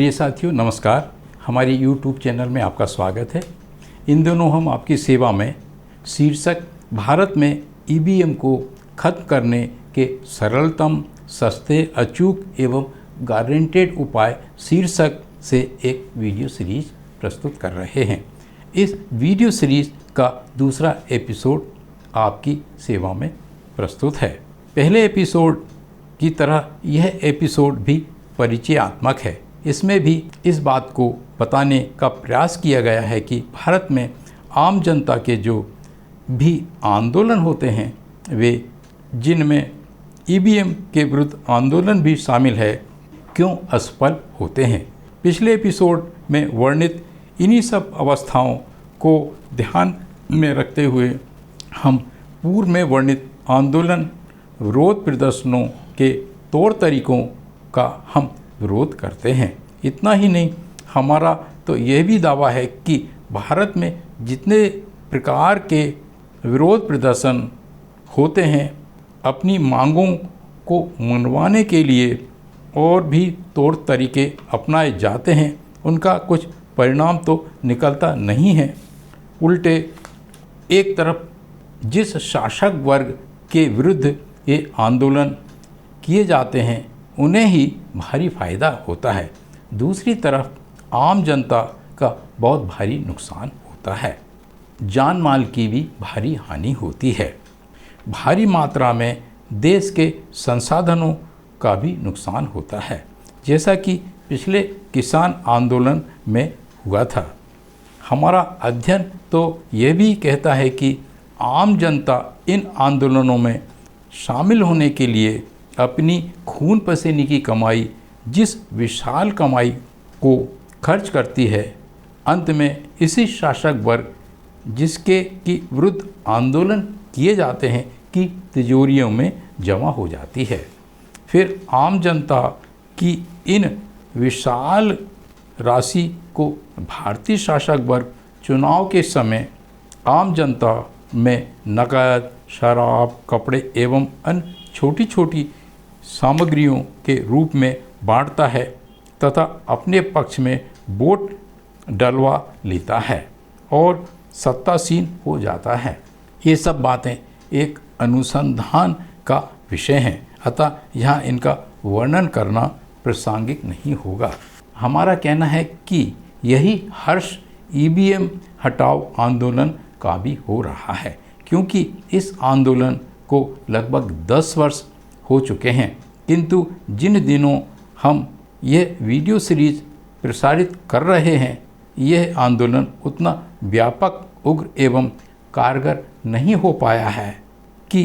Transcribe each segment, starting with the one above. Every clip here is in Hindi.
प्रिय साथियों नमस्कार। हमारे YouTube चैनल में आपका स्वागत है। इन दिनों हम आपकी सेवा में शीर्षक भारत में EVM को खत्म करने के सरलतम, सस्ते, अचूक एवं गारंटेड उपाय शीर्षक से एक वीडियो सीरीज प्रस्तुत कर रहे हैं। इस वीडियो सीरीज का दूसरा एपिसोड आपकी सेवा में प्रस्तुत है। पहले एपिसोड की तरह यह एपिसोड भी परिचयात्मक है। इसमें भी इस बात को बताने का प्रयास किया गया है कि भारत में आम जनता के जो भी आंदोलन होते हैं वे, जिनमें EVM के विरुद्ध आंदोलन भी शामिल है, क्यों असफल होते हैं। पिछले एपिसोड में वर्णित इन्हीं सब अवस्थाओं को ध्यान में रखते हुए हम पूर्व में वर्णित आंदोलन, विरोध प्रदर्शनों के तौर तरीकों का हम विरोध करते हैं। इतना ही नहीं, हमारा तो यह भी दावा है कि भारत में जितने प्रकार के विरोध प्रदर्शन होते हैं, अपनी मांगों को मनवाने के लिए और भी तौर तरीके अपनाए जाते हैं, उनका कुछ परिणाम तो निकलता नहीं है। उल्टे एक तरफ जिस शासक वर्ग के विरुद्ध ये आंदोलन किए जाते हैं उन्हें ही भारी फायदा होता है, दूसरी तरफ आम जनता का बहुत भारी नुकसान होता है। जान माल की भी भारी हानि होती है। भारी मात्रा में देश के संसाधनों का भी नुकसान होता है, जैसा कि पिछले किसान आंदोलन में हुआ था। हमारा अध्ययन तो यह भी कहता है कि आम जनता इन आंदोलनों में शामिल होने के लिए अपनी खून पसीने की कमाई, जिस विशाल कमाई को खर्च करती है, अंत में इसी शासक वर्ग जिसके की विरुद्ध आंदोलन किए जाते हैं की तिजोरियों में जमा हो जाती है। फिर आम जनता की इन विशाल राशि को भारतीय शासक वर्ग चुनाव के समय आम जनता में नकद, शराब, कपड़े एवं अन्य छोटी छोटी सामग्रियों के रूप में बांटता है तथा अपने पक्ष में वोट डलवा लेता है और सत्तासीन हो जाता है। ये सब बातें एक अनुसंधान का विषय हैं, अतः यहाँ इनका वर्णन करना प्रासंगिक नहीं होगा। हमारा कहना है कि यही हर्ष EVM हटाओ आंदोलन का भी हो रहा है, क्योंकि इस आंदोलन को लगभग 10 वर्ष हो चुके हैं, किंतु जिन दिनों हम यह वीडियो सीरीज प्रसारित कर रहे हैं, यह आंदोलन उतना व्यापक, उग्र एवं कारगर नहीं हो पाया है कि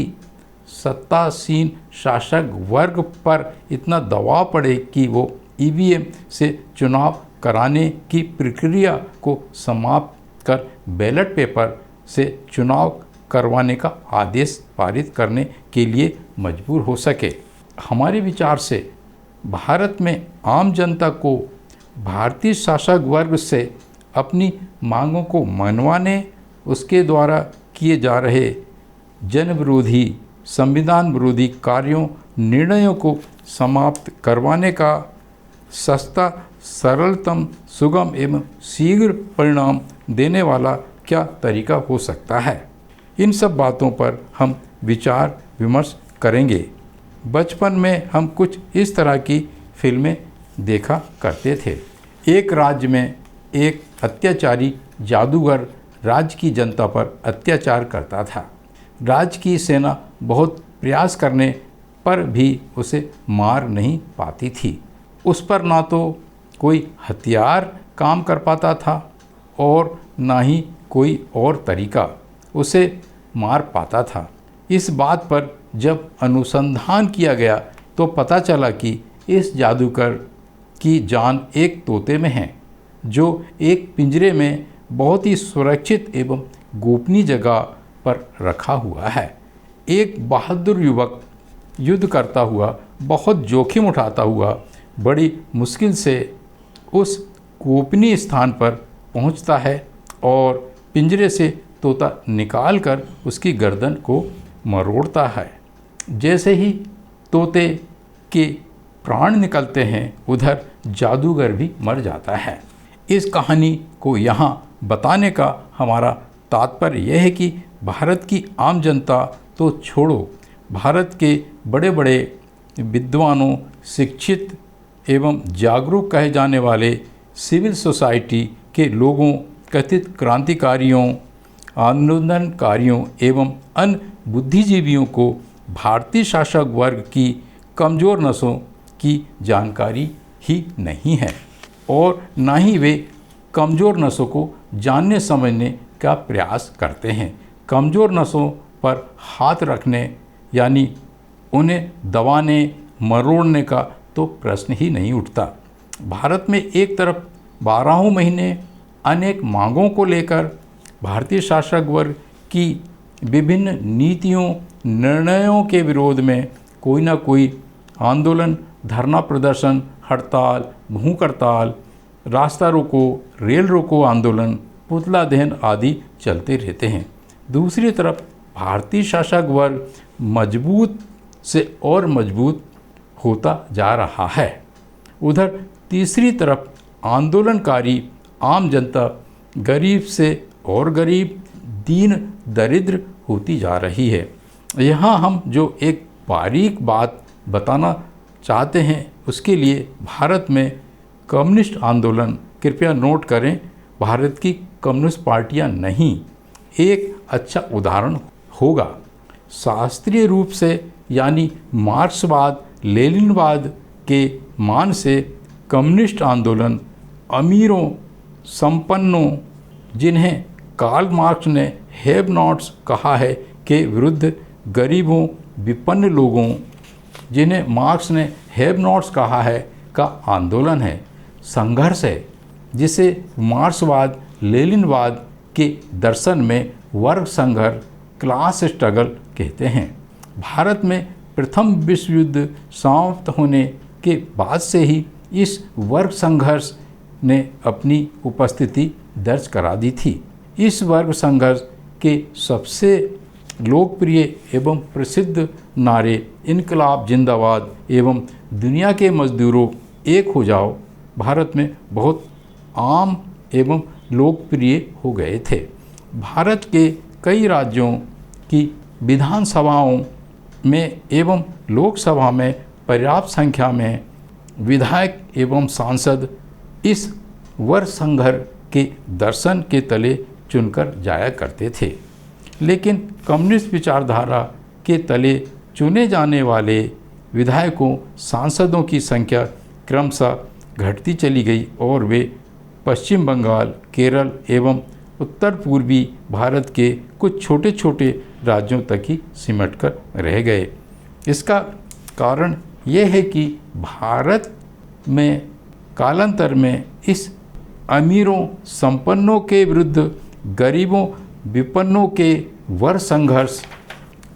सत्तासीन शासक वर्ग पर इतना दबाव पड़े कि वो EVM से चुनाव कराने की प्रक्रिया को समाप्त कर बैलेट पेपर से चुनाव करवाने का आदेश पारित करने के लिए मजबूर हो सके। हमारे विचार से भारत में आम जनता को भारतीय शासक वर्ग से अपनी मांगों को मनवाने, उसके द्वारा किए जा रहे जन विरोधी, संविधान विरोधी कार्यों, निर्णयों को समाप्त करवाने का सस्ता, सरलतम, सुगम एवं शीघ्र परिणाम देने वाला क्या तरीका हो सकता है। इन सब बातों पर हम विचार विमर्श करेंगे। बचपन में हम कुछ इस तरह की फिल्में देखा करते थे। एक राज्य में एक अत्याचारी जादूगर राज्य की जनता पर अत्याचार करता था। राज्य की सेना बहुत प्रयास करने पर भी उसे मार नहीं पाती थी। उस पर ना तो कोई हथियार काम कर पाता था और ना ही कोई और तरीका उसे मार पाता था। इस बात पर जब अनुसंधान किया गया तो पता चला कि इस जादूगर की जान एक तोते में है, जो एक पिंजरे में बहुत ही सुरक्षित एवं गोपनीय जगह पर रखा हुआ है। एक बहादुर युवक युद्ध करता हुआ, बहुत जोखिम उठाता हुआ, बड़ी मुश्किल से उस गोपनीय स्थान पर पहुंचता है और पिंजरे से तोता निकालकर उसकी गर्दन को मरोड़ता है। जैसे ही तोते के प्राण निकलते हैं उधर जादूगर भी मर जाता है। इस कहानी को यहाँ बताने का हमारा तात्पर्य यह है कि भारत की आम जनता तो छोड़ो, भारत के बड़े बड़े विद्वानों, शिक्षित एवं जागरूक कहे जाने वाले सिविल सोसाइटी के लोगों, कथित क्रांतिकारियों, आंदोलनकारियों एवं अन्य बुद्धिजीवियों को भारतीय शासक वर्ग की कमज़ोर नसों की जानकारी ही नहीं है और ना ही वे कमज़ोर नसों को जानने समझने का प्रयास करते हैं। कमज़ोर नसों पर हाथ रखने यानी उन्हें दबाने, मरोड़ने का तो प्रश्न ही नहीं उठता। भारत में एक तरफ 12 महीने अनेक मांगों को लेकर भारतीय शासक वर्ग की विभिन्न नीतियों, निर्णयों के विरोध में कोई ना कोई आंदोलन, धरना प्रदर्शन, हड़ताल, भूख हड़ताल, रास्ता रोको, रेल रोको आंदोलन, पुतला दहन आदि चलते रहते हैं। दूसरी तरफ भारतीय शासक वर्ग मजबूत से और मजबूत होता जा रहा है। उधर तीसरी तरफ आंदोलनकारी आम जनता गरीब से और गरीब, दीन दरिद्र होती जा रही है। यहाँ हम जो एक बारीक बात बताना चाहते हैं उसके लिए भारत में कम्युनिस्ट आंदोलन, कृपया नोट करें, भारत की कम्युनिस्ट पार्टियां नहीं, एक अच्छा उदाहरण होगा। शास्त्रीय रूप से यानी मार्क्सवाद, लेनिनवाद के मान से कम्युनिस्ट आंदोलन अमीरों, संपन्नों, जिन्हें कार्ल मार्क्स ने हैव नॉट्स कहा है, के विरुद्ध गरीबों, विपन्न लोगों, जिन्हें मार्क्स ने हैव नॉट्स कहा है, का आंदोलन है, संघर्ष है, जिसे मार्क्सवाद, लेनिनवाद के दर्शन में वर्ग संघर्ष, क्लास स्ट्रगल कहते हैं। भारत में प्रथम विश्व युद्ध समाप्त होने के बाद से ही इस वर्ग संघर्ष ने अपनी उपस्थिति दर्ज करा दी थी। इस वर्ग संघर्ष के सबसे लोकप्रिय एवं प्रसिद्ध नारे इनकलाब जिंदाबाद एवं दुनिया के मजदूरों एक हो जाओ भारत में बहुत आम एवं लोकप्रिय हो गए थे। भारत के कई राज्यों की विधानसभाओं में एवं लोकसभा में पर्याप्त संख्या में विधायक एवं सांसद इस वर्ग संघर्ष के दर्शन के तले चुनकर जाया करते थे। लेकिन कम्युनिस्ट विचारधारा के तले चुने जाने वाले विधायकों, सांसदों की संख्या क्रमशः घटती चली गई और वे पश्चिम बंगाल, केरल एवं उत्तर पूर्वी भारत के कुछ छोटे छोटे राज्यों तक ही सिमट कर रह गए। इसका कारण यह है कि भारत में कालांतर में इस अमीरों, संपन्नों के विरुद्ध गरीबों, विपन्नों के वर्ग संघर्ष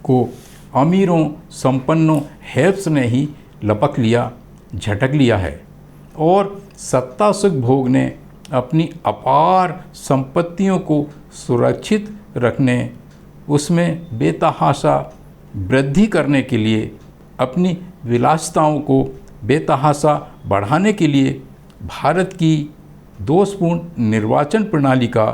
को अमीरों, संपन्नों, हैव्स ने ही लपक लिया, झटक लिया है और सत्ता सुख भोगने, अपनी अपार संपत्तियों को सुरक्षित रखने, उसमें बेतहाशा वृद्धि करने के लिए, अपनी विलासिताओं को बेतहाशा बढ़ाने के लिए भारत की दोषपूर्ण निर्वाचन प्रणाली का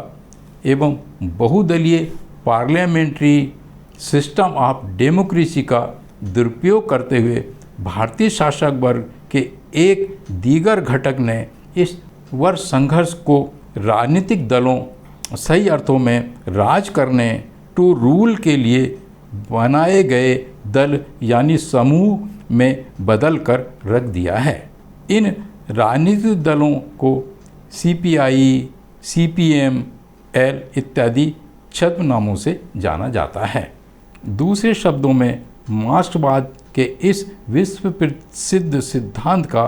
एवं बहुदलीय पार्लियामेंट्री सिस्टम ऑफ डेमोक्रेसी का दुरुपयोग करते हुए भारतीय शासक वर्ग के एक दीगर घटक ने इस वर्ग संघर्ष को राजनीतिक दलों, सही अर्थों में राज करने, टू रूल के लिए बनाए गए दल यानी समूह में बदल कर रख दिया है। इन राजनीतिक दलों को CPI, CPM, L इत्यादि छद्म नामों से जाना जाता है। दूसरे शब्दों में मार्क्सवाद के इस विश्व प्रसिद्ध सिद्धांत का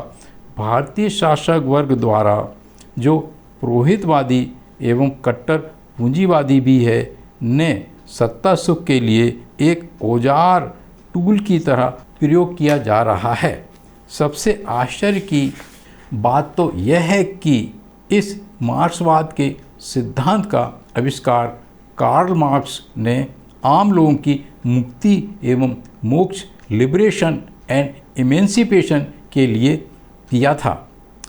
भारतीय शासक वर्ग द्वारा, जो पुरोहितवादी एवं कट्टर पूंजीवादी भी है, ने सत्ता सुख के लिए एक औजार, टूल की तरह प्रयोग किया जा रहा है। सबसे आश्चर्य की बात तो यह है कि इस मार्क्सवाद के सिद्धांत का आविष्कार कार्ल मार्क्स ने आम लोगों की मुक्ति एवं मोक्ष, लिबरेशन एंड इमेंसिपेशन के लिए किया था।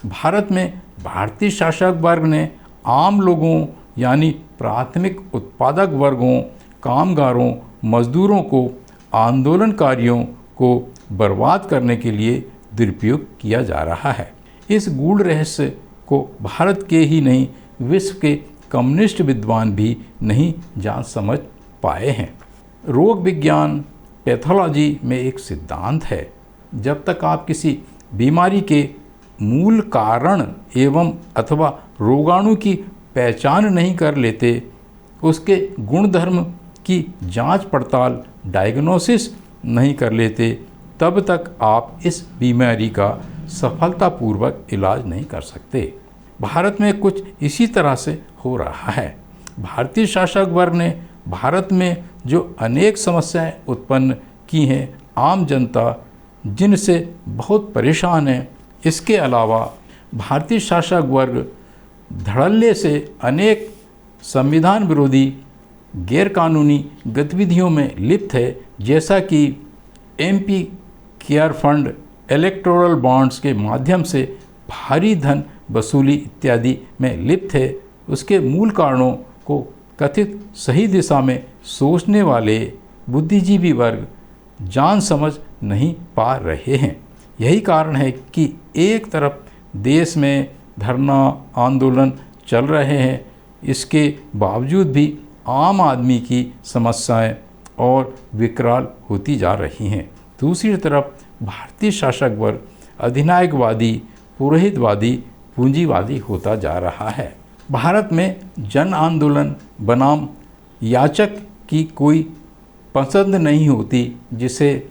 भारत में भारतीय शासक वर्ग ने आम लोगों यानी प्राथमिक उत्पादक वर्गों, कामगारों, मजदूरों को, आंदोलनकारियों को बर्बाद करने के लिए दुरुपयोग किया जा रहा है। इस गूढ़ रहस्य को भारत के ही नहीं, विश्व के कम्युनिस्ट विद्वान भी नहीं जान समझ पाए हैं। रोग विज्ञान पैथोलॉजी में एक सिद्धांत है, जब तक आप किसी बीमारी के मूल कारण एवं अथवा रोगाणु की पहचान नहीं कर लेते, उसके गुणधर्म की जांच पड़ताल डायग्नोसिस नहीं कर लेते, तब तक आप इस बीमारी का सफलतापूर्वक इलाज नहीं कर सकते। भारत में कुछ इसी तरह से हो रहा है। भारतीय शासक वर्ग ने भारत में जो अनेक समस्याएं उत्पन्न की हैं, आम जनता जिनसे बहुत परेशान है। इसके अलावा भारतीय शासक वर्ग धड़ल्ले से अनेक संविधान विरोधी गैरकानूनी गतिविधियों में लिप्त है, जैसा कि MP care fund, electoral bonds के माध्यम से भारी धन वसूली इत्यादि में लिप्त है। उसके मूल कारणों को कथित सही दिशा में सोचने वाले बुद्धिजीवी वर्ग जान समझ नहीं पा रहे हैं। यही कारण है कि एक तरफ देश में धरना आंदोलन चल रहे हैं, इसके बावजूद भी आम आदमी की समस्याएं और विकराल होती जा रही हैं। दूसरी तरफ भारतीय शासक वर्ग अधिनायकवादी, पुरोहितवादी, पूंजीवादी होता जा रहा है। भारत में जन आंदोलन बनाम याचक की कोई पसंद नहीं होती, जिसे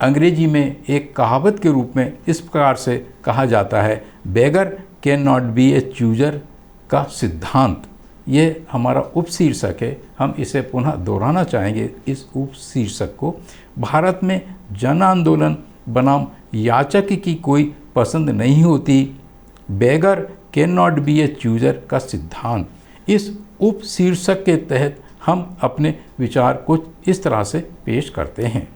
अंग्रेजी में एक कहावत के रूप में इस प्रकार से कहा जाता है, beggar can not be a chooser का सिद्धांत। ये हमारा उपशीर्षक है, हम इसे पुनः दोहराना चाहेंगे इस उपशीर्षक को। भारत में जन आंदोलन बनाम याचक की कोई पसंद नहीं होती, beggar can not be a chooser का सिद्धांत। इस उपशीर्षक के तहत हम अपने विचार कुछ इस तरह से पेश करते हैं।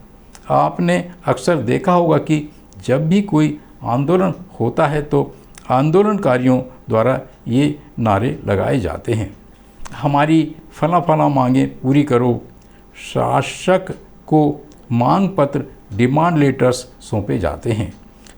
आपने अक्सर देखा होगा कि जब भी कोई आंदोलन होता है तो आंदोलनकारियों द्वारा ये नारे लगाए जाते हैं, हमारी फला फला मांगें पूरी करो। शासक को मांग पत्र, डिमांड लेटर्स सौंपे जाते हैं,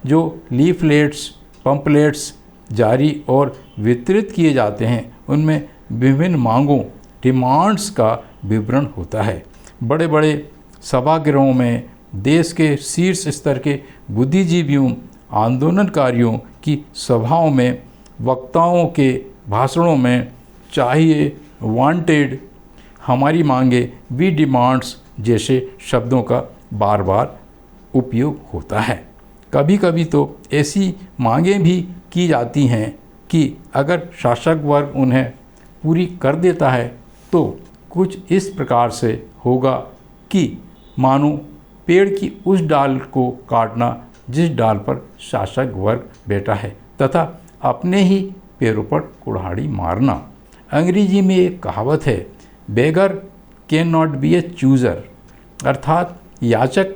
जो लीफलेट्स, पंपलेट्स जारी और वितरित किए जाते हैं। उनमें विभिन्न मांगों, डिमांड्स का विवरण होता है। बड़े बड़े सभागृहों में देश के शीर्ष स्तर के बुद्धिजीवियों, आंदोलनकारियों की सभाओं में, वक्ताओं के भाषणों में चाहिए, वांटेड, हमारी मांगे, वी डिमांड्स जैसे शब्दों का बार बार उपयोग होता है। कभी कभी तो ऐसी मांगें भी की जाती हैं कि अगर शासक वर्ग उन्हें पूरी कर देता है तो कुछ इस प्रकार से होगा कि मानो पेड़ की उस डाल को काटना जिस डाल पर शासक वर्ग बैठा है, तथा अपने ही पैरों पर कुल्हाड़ी मारना। अंग्रेजी में एक कहावत है, beggar can not be A chooser, अर्थात याचक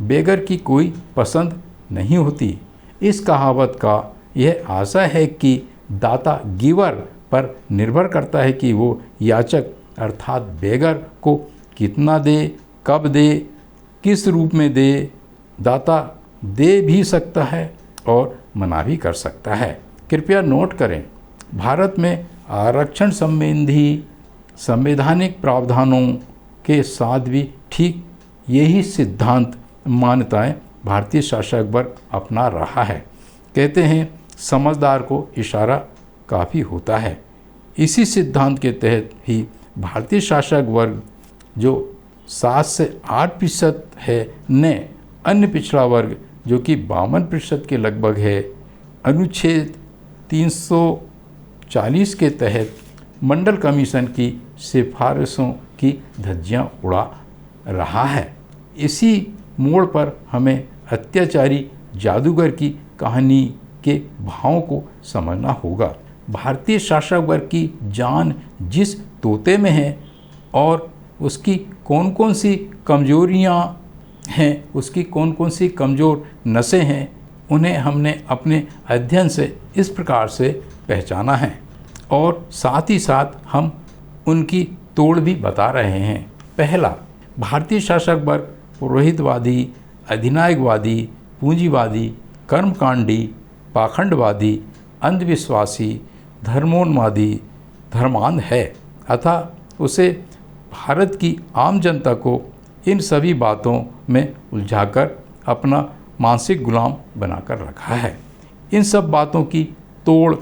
बेगर की कोई पसंद नहीं होती। इस कहावत का यह आशा है कि दाता गिवर पर निर्भर करता है कि वो याचक अर्थात बेगर को कितना दे, कब दे, किस रूप में दे। दाता दे भी सकता है और मना भी कर सकता है। कृपया नोट करें, भारत में आरक्षण संबंधी संवैधानिक प्रावधानों के साथ भी ठीक यही सिद्धांत मान्यताएं भारतीय शासक वर्ग अपना रहा है। कहते हैं समझदार को इशारा काफ़ी होता है। इसी सिद्धांत के तहत ही भारतीय शासक वर्ग जो 7 से 8% है ने अन्य पिछड़ा वर्ग जो कि 52% के लगभग है, अनुच्छेद 340 के तहत मंडल कमीशन की सिफारिशों की धज्जियां उड़ा रहा है। इसी मोड़ पर हमें अत्याचारी जादूगर की कहानी के भावों को समझना होगा। भारतीय शासक वर्ग की जान जिस तोते में है और उसकी कौन कौन सी कमजोरियां हैं, उसकी कौन कौन सी कमज़ोर नसें हैं, उन्हें हमने अपने अध्ययन से इस प्रकार से पहचाना है और साथ ही साथ हम उनकी तोड़ भी बता रहे हैं। पहला, भारतीय शासक वर्ग पुरोहितवादी, अधिनायकवादी, पूंजीवादी, कर्मकांडी, पाखंडवादी, अंधविश्वासी, धर्मोन्मादी, धर्मांध है, अतः उसे भारत की आम जनता को इन सभी बातों में उलझाकर अपना मानसिक गुलाम बनाकर रखा है। इन सब बातों की तोड़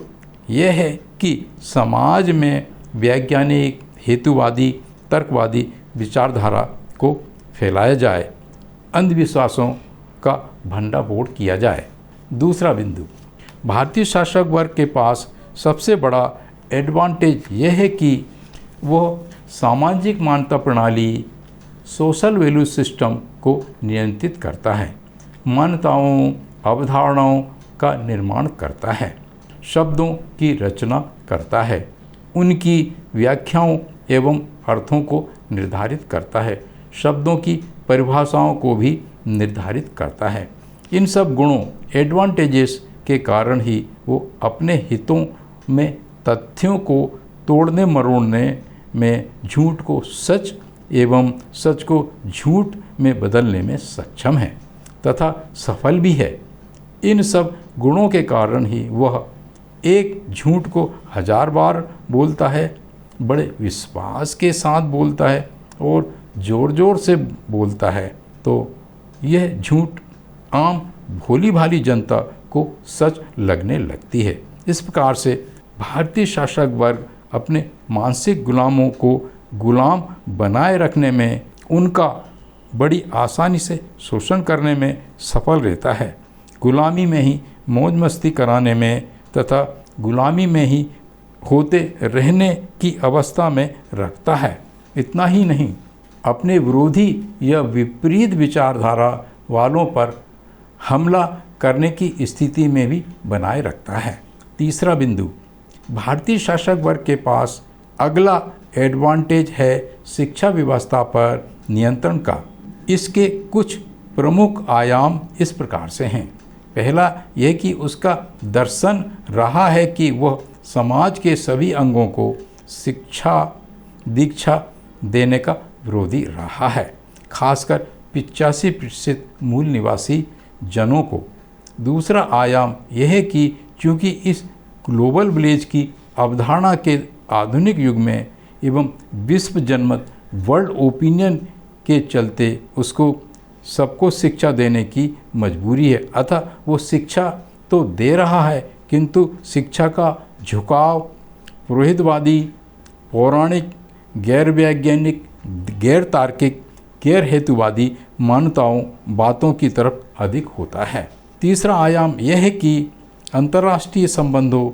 यह है कि समाज में वैज्ञानिक, हेतुवादी, तर्कवादी विचारधारा को फैलाया जाए, अंधविश्वासों का भंडाफोड़ किया जाए। दूसरा बिंदु, भारतीय शासक वर्ग के पास सबसे बड़ा एडवांटेज यह है कि वह सामाजिक मान्यता प्रणाली, सोशल वैल्यू सिस्टम को नियंत्रित करता है, मान्यताओं, अवधारणाओं का निर्माण करता है, शब्दों की रचना करता है, उनकी व्याख्याओं एवं अर्थों को निर्धारित करता है, शब्दों की परिभाषाओं को भी निर्धारित करता है। इन सब गुणों, एडवांटेजेस के कारण ही वो अपने हितों में तथ्यों को तोड़ने मरोड़ने में, झूठ को सच एवं सच को झूठ में बदलने में सक्षम है तथा सफल भी है। इन सब गुणों के कारण ही वह एक झूठ को 1000 बार बोलता है, बड़े विश्वास के साथ बोलता है और ज़ोर ज़ोर से बोलता है, तो यह झूठ आम भोली भाली जनता को सच लगने लगती है। इस प्रकार से भारतीय शासक वर्ग अपने मानसिक गुलामों को गुलाम बनाए रखने में, उनका बड़ी आसानी से शोषण करने में सफल रहता है, गुलामी में ही मौज मस्ती कराने में तथा गुलामी में ही होते रहने की अवस्था में रखता है। इतना ही नहीं, अपने विरोधी या विपरीत विचारधारा वालों पर हमला करने की स्थिति में भी बनाए रखता है। तीसरा बिंदु, भारतीय शासक वर्ग के पास अगला एडवांटेज है शिक्षा व्यवस्था पर नियंत्रण का। इसके कुछ प्रमुख आयाम इस प्रकार से हैं। पहला यह कि उसका दर्शन रहा है कि वह समाज के सभी अंगों को शिक्षा दीक्षा देने का विरोधी रहा है, खासकर 85% मूल निवासी जनों को। दूसरा आयाम यह है कि चूँकि इस ग्लोबल विलेज की अवधारणा के आधुनिक युग में एवं विश्व जनमत वर्ल्ड ओपिनियन के चलते उसको सबको शिक्षा देने की मजबूरी है, अतः वो शिक्षा तो दे रहा है किंतु शिक्षा का झुकाव पुरोहितवादी, पौराणिक, गैर वैज्ञानिक, गैर तार्किक, गैर हेतुवादी मान्यताओं बातों की तरफ अधिक होता है। तीसरा आयाम यह है कि अंतर्राष्ट्रीय संबंधों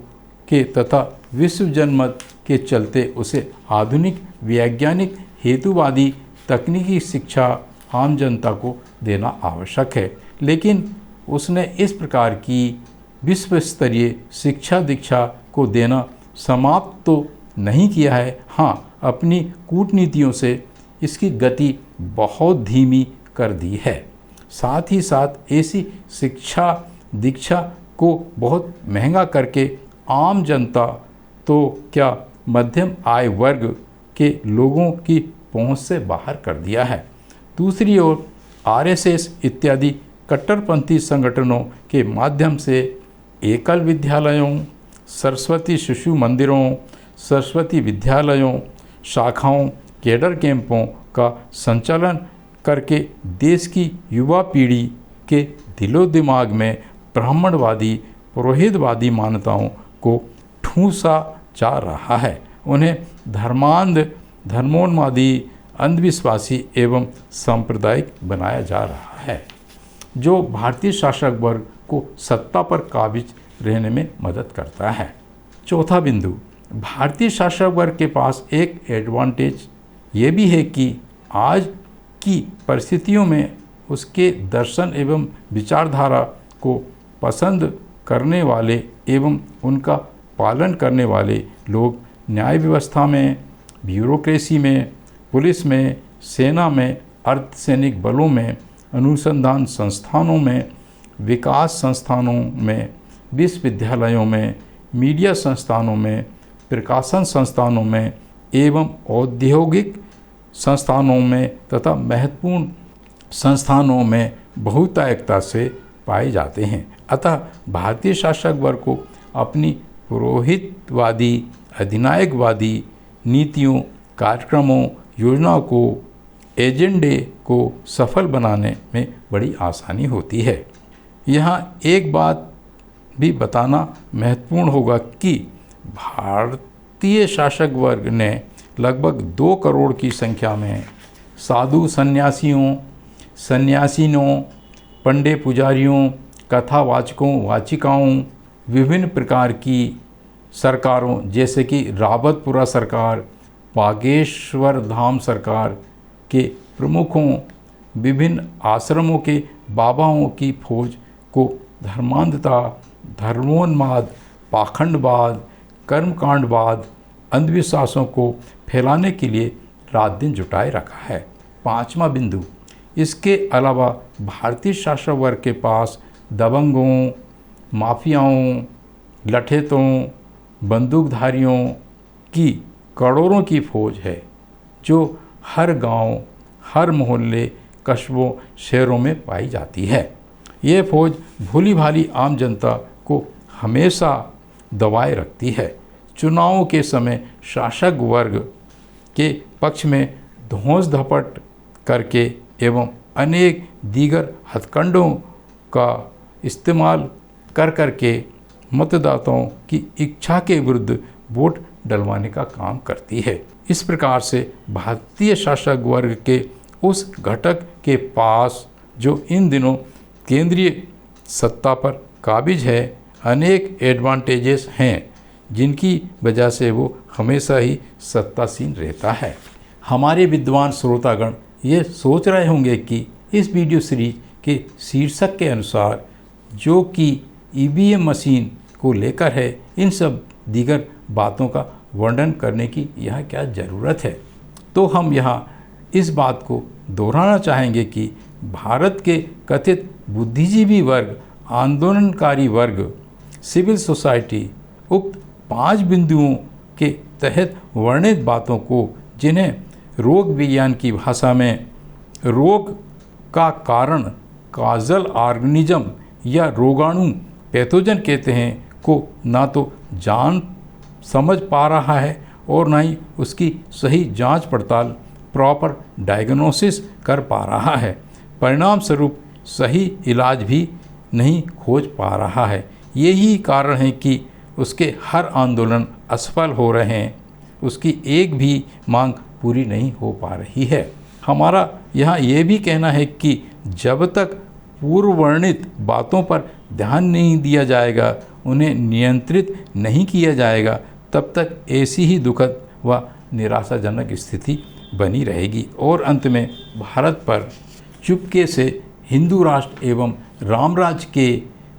के तथा विश्व जनमत के चलते उसे आधुनिक वैज्ञानिक हेतुवादी तकनीकी शिक्षा आम जनता को देना आवश्यक है, लेकिन उसने इस प्रकार की विश्व स्तरीय शिक्षा दीक्षा को देना समाप्त तो नहीं किया है। हाँ, अपनी कूटनीतियों से इसकी गति बहुत धीमी कर दी है। साथ ही साथ ऐसी शिक्षा दीक्षा को बहुत महंगा करके आम जनता तो क्या मध्यम आय वर्ग के लोगों की पहुंच से बाहर कर दिया है। दूसरी ओर आरएसएस इत्यादि कट्टरपंथी संगठनों के माध्यम से एकल विद्यालयों, सरस्वती शिशु मंदिरों, सरस्वती विद्यालयों, शाखाओं, कैडर कैंपों का संचालन करके देश की युवा पीढ़ी के दिलो दिमाग में ब्राह्मणवादी पुरोहितवादी मान्यताओं को ठूंसा जा रहा है। उन्हें धर्मांध, धर्मोन्मादी, अंधविश्वासी एवं सांप्रदायिक बनाया जा रहा है, जो भारतीय शासक वर्ग को सत्ता पर काबिज रहने में मदद करता है। चौथा बिंदु, भारतीय शासक वर्ग के पास एक एडवांटेज ये भी है कि आज की परिस्थितियों में उसके दर्शन एवं विचारधारा को पसंद करने वाले एवं उनका पालन करने वाले लोग न्याय व्यवस्था में, ब्यूरोक्रेसी में, पुलिस में, सेना में, अर्धसैनिक बलों में, अनुसंधान संस्थानों में, विकास संस्थानों में, विश्वविद्यालयों में, मीडिया संस्थानों में, प्रकाशन संस्थानों में एवं औद्योगिक संस्थानों में तथा महत्वपूर्ण संस्थानों में बहुतायकता से पाए जाते हैं। अतः भारतीय शासक वर्ग को अपनी पुरोहितवादी, अधिनायकवादी नीतियों, कार्यक्रमों, योजनाओं को, एजेंडे को सफल बनाने में बड़ी आसानी होती है। यहाँ एक बात भी बताना महत्वपूर्ण होगा कि भारतीय शासक वर्ग ने लगभग 2 करोड़ की संख्या में साधु सन्यासियों, सन्यासिनों, पंडे पुजारियों, कथावाचकों, वाचिकाओं, विभिन्न प्रकार की सरकारों जैसे कि रावतपुरा सरकार, बागेश्वर धाम सरकार के प्रमुखों, विभिन्न आश्रमों के बाबाओं की फौज को धर्मांधता, धर्मोन्माद, पाखंडवाद, कर्मकांडवाद, अंधविश्वासों को फैलाने के लिए रात दिन जुटाए रखा है। 5वां बिंदु, इसके अलावा भारतीय शासक वर्ग के पास दबंगों, माफियाओं, लठेतों, बंदूकधारियों की करोड़ों की फौज है जो हर गांव, हर मोहल्ले, कस्बों, शहरों में पाई जाती है। ये फौज भोली भाली आम जनता को हमेशा दबाए रखती है। चुनावों के समय शासक वर्ग के पक्ष में धौंस धपट करके एवं अनेक दीगर हथकंडों का इस्तेमाल कर करके मतदाताओं की इच्छा के विरुद्ध वोट डलवाने का काम करती है। इस प्रकार से भारतीय शासक वर्ग के उस घटक के पास जो इन दिनों केंद्रीय सत्ता पर काबिज है, अनेक एडवांटेजेस हैं जिनकी वजह से वो हमेशा ही सत्तासीन रहता है। हमारे विद्वान श्रोतागण ये सोच रहे होंगे कि इस वीडियो सीरीज के शीर्षक के अनुसार जो कि ईवीएम मशीन को लेकर है, इन सब दीगर बातों का वर्णन करने की यहाँ क्या ज़रूरत है। तो हम यहाँ इस बात को दोहराना चाहेंगे कि भारत के कथित बुद्धिजीवी वर्ग, आंदोलनकारी वर्ग, सिविल सोसाइटी उक्त 5 बिंदुओं के तहत वर्णित बातों को, जिन्हें रोग विज्ञान की भाषा में रोग का कारण काजल ऑर्गेनिज्म या रोगाणु पैथोजन कहते हैं, को ना तो जान समझ पा रहा है और ना ही उसकी सही जांच पड़ताल, प्रॉपर डायग्नोसिस कर पा रहा है। परिणाम स्वरूप सही इलाज भी नहीं खोज पा रहा है। यही कारण है कि उसके हर आंदोलन असफल हो रहे हैं, उसकी एक भी मांग पूरी नहीं हो पा रही है। हमारा यहाँ ये भी कहना है कि जब तक पूर्व वर्णित बातों पर ध्यान नहीं दिया जाएगा, उन्हें नियंत्रित नहीं किया जाएगा, तब तक ऐसी ही दुखद व निराशाजनक स्थिति बनी रहेगी और अंत में भारत पर चुपके से हिंदू राष्ट्र एवं रामराज के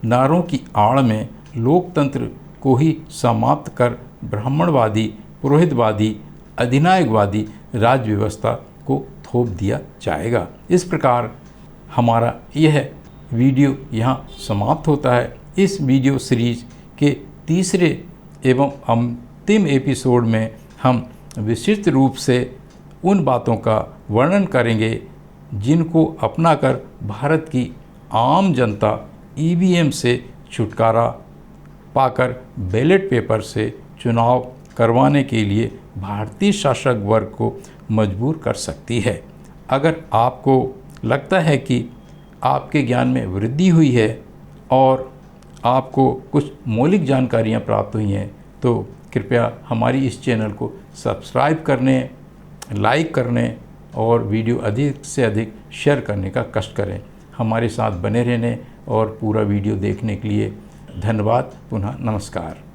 नारों की आड़ में लोकतंत्र को ही समाप्त कर ब्राह्मणवादी, पुरोहितवादी, अधिनायकवादी राज्य व्यवस्था को थोप दिया जाएगा। इस प्रकार हमारा यह वीडियो यहाँ समाप्त होता है। इस वीडियो सीरीज के तीसरे एवं अंतिम एपिसोड में हम विस्तृत रूप से उन बातों का वर्णन करेंगे जिनको अपनाकर भारत की आम जनता ईवीएम से छुटकारा पाकर बैलेट पेपर से चुनाव करवाने के लिए भारतीय शासक वर्ग को मजबूर कर सकती है। अगर आपको लगता है कि आपके ज्ञान में वृद्धि हुई है और आपको कुछ मौलिक जानकारियाँ प्राप्त हुई हैं, तो कृपया हमारी इस चैनल को सब्सक्राइब करने, लाइक करने और वीडियो अधिक से अधिक शेयर करने का कष्ट करें। हमारे साथ बने रहने और पूरा वीडियो देखने के लिए धन्यवाद। पुनः नमस्कार।